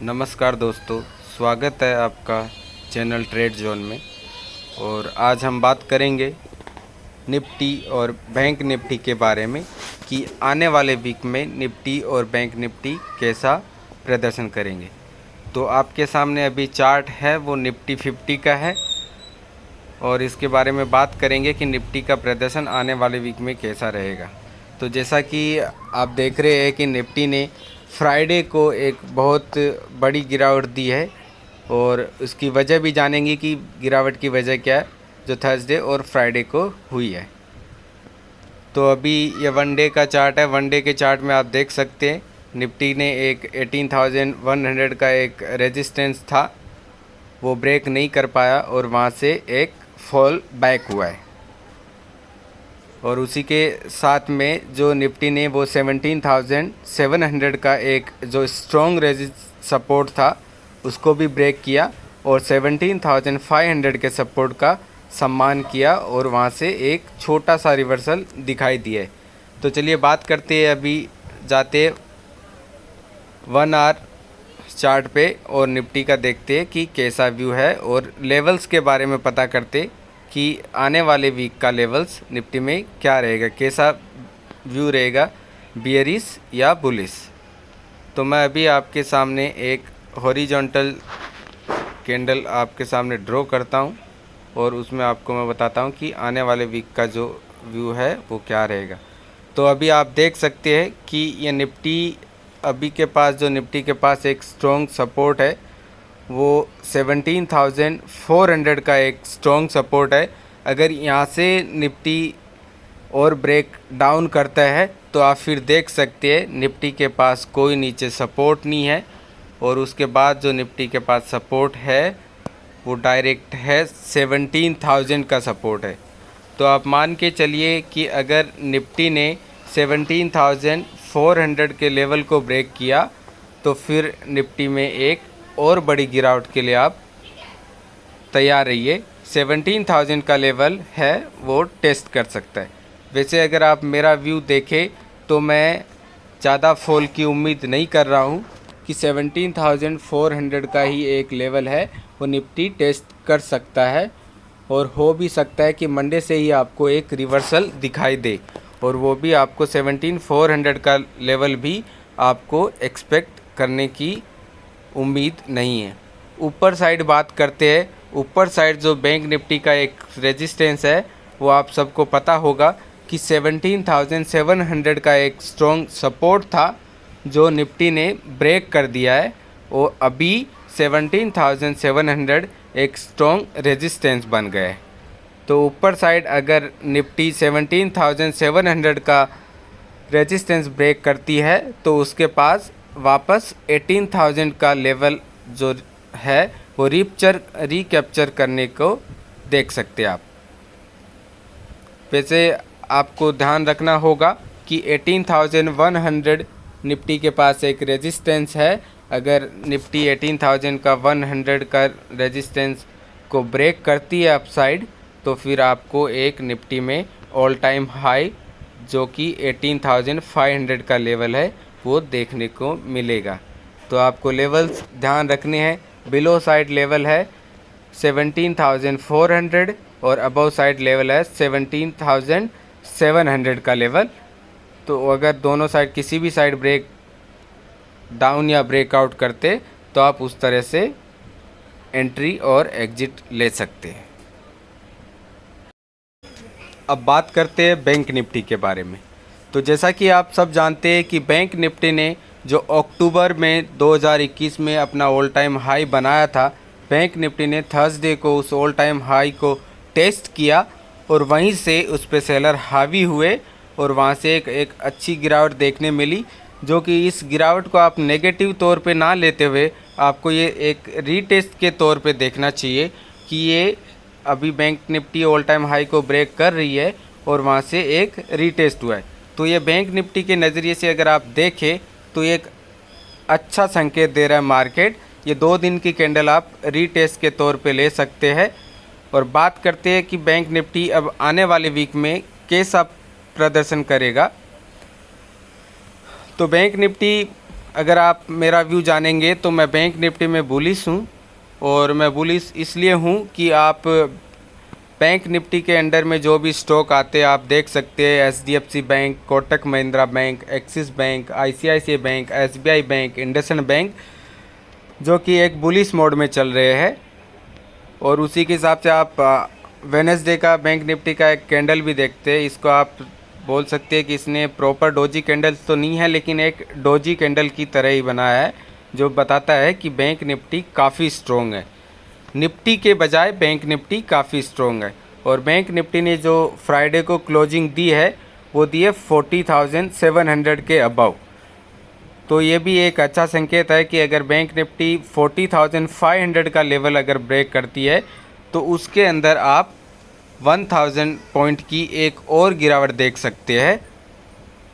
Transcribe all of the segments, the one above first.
नमस्कार दोस्तों, स्वागत है आपका चैनल ट्रेड जोन में। और आज हम बात करेंगे निफ्टी और बैंक निफ्टी के बारे में कि आने वाले वीक में निफ्टी और बैंक निफ्टी कैसा प्रदर्शन करेंगे। तो आपके सामने अभी चार्ट है वो निफ्टी 50 का है और इसके बारे में बात करेंगे कि निफ्टी का प्रदर्शन आने वाले वीक में कैसा रहेगा। तो जैसा कि आप देख रहे हैं कि निफ्टी ने फ्राइडे को एक बहुत बड़ी गिरावट दी है और उसकी वजह भी जानेंगे कि गिरावट की वजह क्या है जो थर्सडे और फ्राइडे को हुई है। तो अभी ये वन डे का चार्ट है। वन डे के चार्ट में आप देख सकते हैं निफ्टी ने एक 18,100 का एक रेजिस्टेंस था वो ब्रेक नहीं कर पाया और वहाँ से एक फॉल बैक हुआ है। और उसी के साथ में जो निफ्टी ने वो 17,700 का एक जो स्ट्रॉन्ग सपोर्ट था उसको भी ब्रेक किया और 17,500 के सपोर्ट का सम्मान किया और वहाँ से एक छोटा सा रिवर्सल दिखाई दिया है। तो चलिए बात करते हैं अभी जाते 1 आवर चार्ट पे और निफ्टी का देखते हैं कि कैसा व्यू है और लेवल्स के बारे में पता करते कि आने वाले वीक का लेवल्स निफ्टी में क्या रहेगा, कैसा व्यू रहेगा, बियरिश या बुलिश। तो मैं अभी आपके सामने एक हॉरिजॉन्टल कैंडल आपके सामने ड्रॉ करता हूं और उसमें आपको मैं बताता हूं कि आने वाले वीक का जो व्यू है वो क्या रहेगा। तो अभी आप देख सकते हैं कि ये निफ्टी अभी के पास जो निफ्टी के पास एक स्ट्रॉन्ग सपोर्ट है वो 17,400 का एक स्ट्रॉन्ग सपोर्ट है। अगर यहाँ से निफ्टी और ब्रेक डाउन करता है तो आप फिर देख सकते हैं निफ्टी के पास कोई नीचे सपोर्ट नहीं है और उसके बाद जो निफ्टी के पास सपोर्ट है वो डायरेक्ट है 17,000 का सपोर्ट है। तो आप मान के चलिए कि अगर निफ्टी ने 17,400 के लेवल को ब्रेक किया तो फिर निफ्टी में एक और बड़ी गिरावट के लिए आप तैयार रहिए। 17,000 का लेवल है वो टेस्ट कर सकता है। वैसे अगर आप मेरा व्यू देखें तो मैं ज़्यादा फॉल की उम्मीद नहीं कर रहा हूँ कि 17,400 का ही एक लेवल है वो निफ्टी टेस्ट कर सकता है और हो भी सकता है कि मंडे से ही आपको एक रिवर्सल दिखाई दे और वो भी आपको 17,400 का लेवल भी आपको एक्सपेक्ट करने की उम्मीद नहीं है। ऊपर साइड बात करते हैं। ऊपर साइड जो बैंक निफ्टी का एक रेजिस्टेंस है वो आप सबको पता होगा कि 17,700 का एक स्ट्रॉन्ग सपोर्ट था जो निफ्टी ने ब्रेक कर दिया है और अभी 17,700 एक स्ट्रॉन्ग रेजिस्टेंस बन गया है। तो ऊपर साइड अगर निफ्टी 17,700 का रेजिस्टेंस ब्रेक करती है तो उसके पास वापस 18,000 का लेवल जो है वो रिकैप्चर करने को देख सकते हैं आप। वैसे आपको ध्यान रखना होगा कि 18,100 निफ्टी के पास एक रेजिस्टेंस है। अगर निफ्टी 18,000 का 100 का रेजिस्टेंस को ब्रेक करती है अपसाइड तो फिर आपको एक निफ्टी में ऑल टाइम हाई जो कि 18,500 का लेवल है वो देखने को मिलेगा। तो आपको लेवल्स ध्यान रखने हैं। बिलो साइड लेवल है 17,400 और अबव साइड लेवल है 17,700 का लेवल। तो अगर दोनों साइड किसी भी साइड ब्रेक डाउन या ब्रेकआउट करते तो आप उस तरह से एंट्री और एग्जिट ले सकते हैं। अब बात करते हैं बैंक निफ्टी के बारे में। तो जैसा कि आप सब जानते हैं कि बैंक निफ्टी ने जो अक्टूबर में 2021 में अपना ऑल टाइम हाई बनाया था, बैंक निफ्टी ने थर्सडे को उस ऑल टाइम हाई को टेस्ट किया और वहीं से उस पे सेलर हावी हुए और वहाँ से एक अच्छी गिरावट देखने मिली जो कि इस गिरावट को आप नेगेटिव तौर पे ना लेते हुए आपको ये एक रीटेस्ट के तौर पे देखना चाहिए कि ये अभी bank Nifty all time high को ब्रेक कर रही है और वहाँ से एक रीटेस्ट हुआ है। तो ये बैंक निफ्टी के नज़रिए से अगर आप देखें तो एक अच्छा संकेत दे रहा है मार्केट। ये 2 दिन की कैंडल आप रीटेस्ट के तौर पे ले सकते हैं। और बात करते हैं कि बैंक निफ्टी अब आने वाले वीक में कैसा प्रदर्शन करेगा। तो बैंक निफ्टी अगर आप मेरा व्यू जानेंगे तो मैं बैंक निफ्टी में बुलिश हूँ, और मैं बुलिश इसलिए हूँ कि आप बैंक निफ्टी के अंडर में जो भी स्टॉक आते हैं आप देख सकते हैं, HDFC bank, Kotak Mahindra bank, axis bank, ICICI bank, SBI bank, IndusInd bank, जो कि एक बुलिश मोड में चल रहे हैं। और उसी के हिसाब से आप वेडनेसडे का बैंक निफ्टी का एक कैंडल भी देखते हैं। इसको आप बोल सकते हैं कि इसने प्रॉपर डोजी कैंडल तो नहीं है, लेकिन एक डोजी कैंडल की तरह ही बनाया है, जो बताता है कि बैंक निफ्टी काफ़ी स्ट्रॉन्ग है। निफ्टी के बजाय बैंक निफ्टी काफ़ी स्ट्रॉन्ग है। और बैंक निफ्टी ने जो फ्राइडे को क्लोजिंग दी है वो दी है 40,700 के अबव। तो ये भी एक अच्छा संकेत है कि अगर बैंक निफ्टी 40,500 का लेवल अगर ब्रेक करती है तो उसके अंदर आप 1000 पॉइंट की एक और गिरावट देख सकते हैं।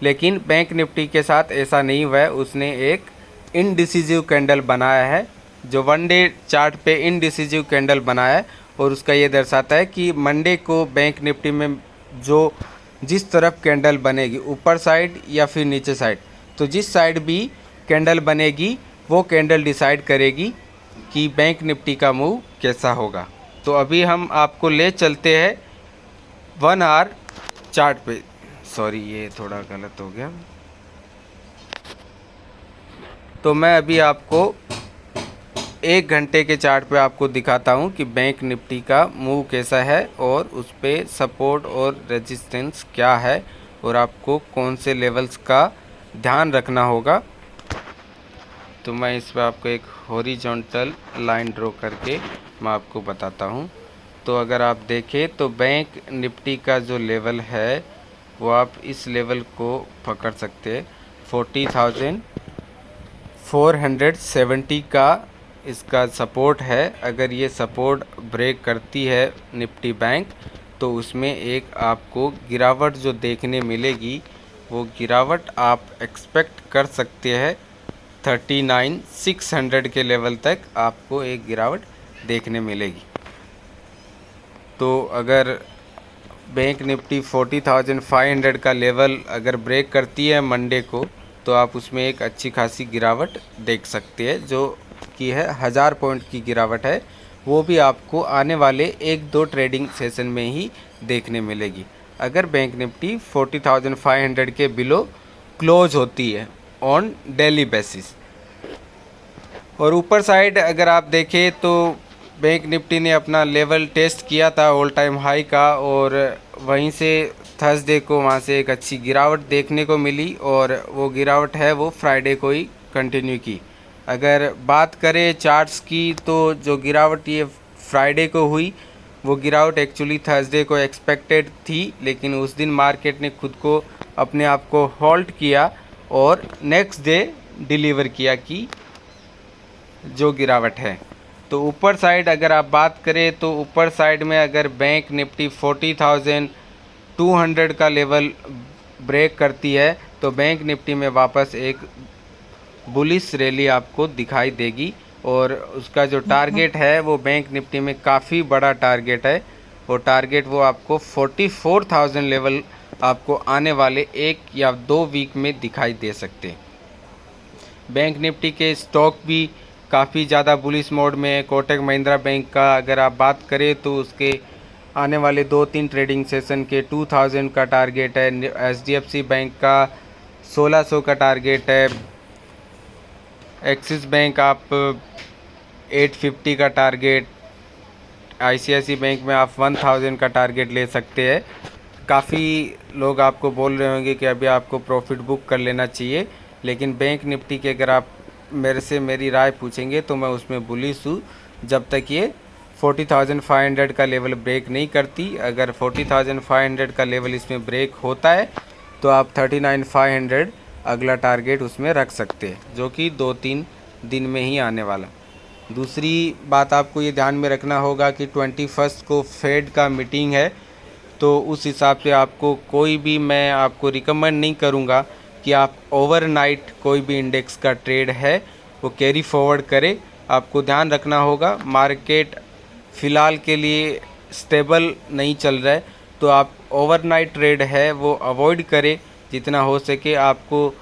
लेकिन बैंक निफ्टी के साथ ऐसा नहीं हुआ है, उसने एक इनडिसिजिव कैंडल बनाया है, जो वन डे चार्ट पे इनडिसिजिव कैंडल बनाया है। और उसका ये दर्शाता है कि मंडे को बैंक निफ्टी में जो जिस तरफ कैंडल बनेगी, ऊपर साइड या फिर नीचे साइड, तो जिस साइड भी कैंडल बनेगी वो कैंडल डिसाइड करेगी कि बैंक निफ्टी का मूव कैसा होगा। तो अभी हम आपको ले चलते हैं 1 आवर चार्ट पे। सॉरी, ये थोड़ा गलत हो गया। तो मैं अभी आपको 1 घंटे के चार्ट पे आपको दिखाता हूँ कि बैंक निफ्टी का मूव कैसा है और उस पर सपोर्ट और रेजिस्टेंस क्या है, और आपको कौन से लेवल्स का ध्यान रखना होगा। तो मैं इस पर आपको एक हॉरिजॉन्टल लाइन ड्रॉ करके मैं आपको बताता हूँ। तो अगर आप देखें तो बैंक निफ्टी का जो लेवल है वो आप इस लेवल को पकड़ सकते हैं, 40,470 का इसका सपोर्ट है। अगर ये सपोर्ट ब्रेक करती है निफ्टी बैंक तो उसमें एक आपको गिरावट जो देखने मिलेगी, वो गिरावट आप एक्सपेक्ट कर सकते हैं 39,600 के लेवल तक आपको एक गिरावट देखने मिलेगी। तो अगर बैंक निफ्टी 40,500 का लेवल अगर ब्रेक करती है मंडे को, तो आप उसमें एक अच्छी खासी गिरावट देख सकते हैं, जो कि है 1000 पॉइंट की गिरावट है। वो भी आपको आने वाले 1-2 ट्रेडिंग सेशन में ही देखने मिलेगी, अगर बैंक निफ्टी 40,500 के बिलो क्लोज होती है ऑन डेली बेसिस। और ऊपर साइड अगर आप देखें तो बैंक निफ्टी ने अपना लेवल टेस्ट किया था ऑल टाइम हाई का, और वहीं से थर्सडे को वहाँ से एक अच्छी गिरावट देखने को मिली, और वो गिरावट है वो फ्राइडे को ही कंटिन्यू की। अगर बात करें चार्ट्स की तो जो गिरावट ये फ्राइडे को हुई वो गिरावट एक्चुअली थर्सडे को एक्सपेक्टेड थी, लेकिन उस दिन मार्केट ने खुद को अपने आप को होल्ड किया और नेक्स्ट डे डिलीवर किया कि जो गिरावट है। तो ऊपर साइड अगर आप बात करें तो ऊपर साइड में अगर बैंक निफ्टी 40,200 का लेवल ब्रेक करती है तो बैंक निफ्टी में वापस एक बुलिश रैली आपको दिखाई देगी, और उसका जो टारगेट है वो बैंक निफ्टी में काफ़ी बड़ा टारगेट है। वो टारगेट वो आपको 44,000 लेवल आपको आने वाले 1 या 2 वीक में दिखाई दे सकते हैं। बैंक निफ्टी के स्टॉक भी काफ़ी ज़्यादा बुलिश मोड में है। कोटक महिंद्रा बैंक का अगर आप बात करें तो उसके आने वाले 2-3 ट्रेडिंग सेशन के 2000 का टारगेट है। एचडीएफसी बैंक का 1600 का टारगेट है। एक्सिस बैंक आप 850 का टारगेट, आईसीआईसीआई बैंक में आप 1000 का टारगेट ले सकते हैं। काफ़ी लोग आपको बोल रहे होंगे कि अभी आपको प्रॉफिट बुक कर लेना चाहिए, लेकिन बैंक निफ्टी के अगर आप मेरे से मेरी राय पूछेंगे तो मैं उसमें बुलिश हूँ जब तक ये 40,500 का लेवल ब्रेक नहीं करती। अगर 40,500 का लेवल इसमें ब्रेक होता है तो आप 39,500 अगला टारगेट उसमें रख सकते हैं, जो कि 2-3 दिन में ही आने वाला। दूसरी बात आपको ये ध्यान में रखना होगा कि 21 को फेड का मीटिंग है, तो उस हिसाब से आपको कोई भी मैं आपको रिकमेंड नहीं करूँगा कि आप ओवरनाइट कोई भी इंडेक्स का ट्रेड है वो कैरी फॉरवर्ड करें। आपको ध्यान रखना होगा मार्केट फ़िलहाल के लिए स्टेबल नहीं चल रहा है, तो आप ओवरनाइट ट्रेड है वो अवॉइड करें जितना हो सके। आपको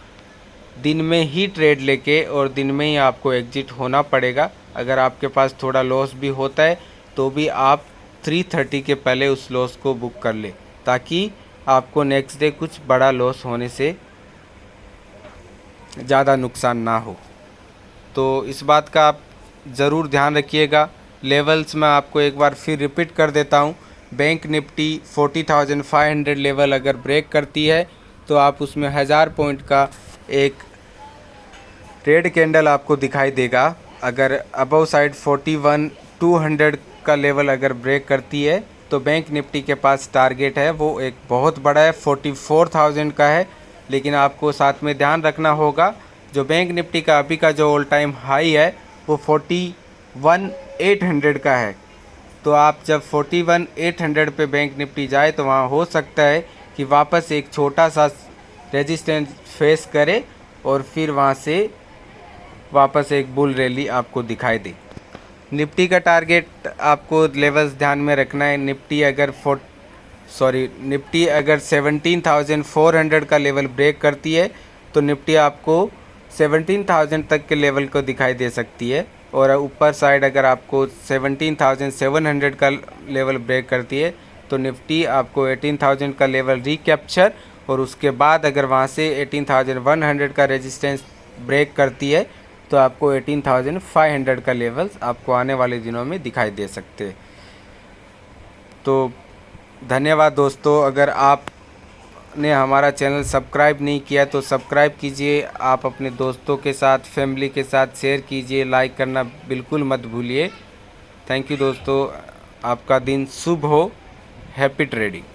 दिन में ही ट्रेड लेके और दिन में ही आपको एग्जिट होना पड़ेगा। अगर आपके पास थोड़ा लॉस भी होता है तो भी आप 3:30 के पहले उस लॉस को बुक कर ले, ताकि आपको नेक्स्ट डे कुछ बड़ा लॉस होने से ज़्यादा नुकसान ना हो। तो इस बात का आप ज़रूर ध्यान रखिएगा। लेवल्स मैं आपको एक बार फिर रिपीट कर देता हूँ। बैंक निफ्टी 40,500 लेवल अगर ब्रेक करती है तो आप उसमें 1000 पॉइंट का एक रेड कैंडल आपको दिखाई देगा। अगर अबव साइड 41,200 का लेवल अगर ब्रेक करती है तो बैंक निफ्टी के पास टारगेट है वो एक बहुत बड़ा है, 44,000 का है। लेकिन आपको साथ में ध्यान रखना होगा, जो बैंक निफ्टी का अभी का जो ऑल टाइम हाई है वो 41,800 का है। तो आप जब 41,800 पे बैंक निफ्टी जाए तो वहाँ हो सकता है कि वापस एक छोटा सा रेजिस्टेंस फेस करे और फिर वहाँ से वापस एक बुल रैली आपको दिखाई दे। निफ्टी का टारगेट आपको लेवल्स ध्यान में रखना है। निफ्टी अगर 17,400 का लेवल ब्रेक करती है तो निफ्टी आपको 17,000 तक के लेवल को दिखाई दे सकती है, और ऊपर साइड अगर आपको 17,700 का लेवल ब्रेक करती है तो निफ्टी आपको 18,000 का लेवल रिकैप्चर, और उसके बाद अगर वहाँ से 18,100 का रेजिस्टेंस ब्रेक करती है तो आपको 18,500 का लेवल्स आपको आने वाले दिनों में दिखाई दे सकते हैं। तो धन्यवाद दोस्तों। अगर आपने हमारा चैनल सब्सक्राइब नहीं किया तो सब्सक्राइब कीजिए। आप अपने दोस्तों के साथ, फैमिली के साथ शेयर कीजिए, लाइक करना बिल्कुल मत भूलिए। थैंक यू दोस्तों, आपका दिन शुभ हो। Happy trading.